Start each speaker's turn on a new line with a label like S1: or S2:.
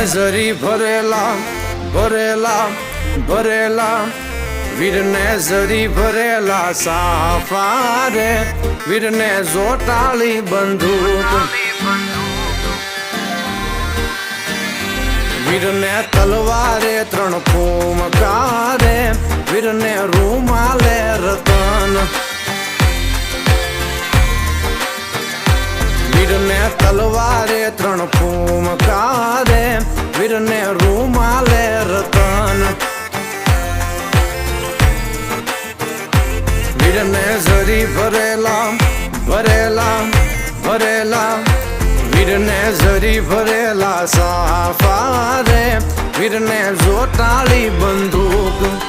S1: ઝરી ભરેલા ભરેલા ભરેલા વીરને ઝરી ભરેલા સાફા રે વીરને જોટાળી બંદૂક વીરને તલવારે 3 ફૂમકા રે વીરને રૂમાલે રતન વીરને તલવારે 3 ફૂમકા રે વીરને રૂમાલે રતન વીરને ઝરી ભરેલા ભરેલા ભરેલા વીરને ઝરી ભરેલા સાફા રે વીરને જોટાળી બંદૂક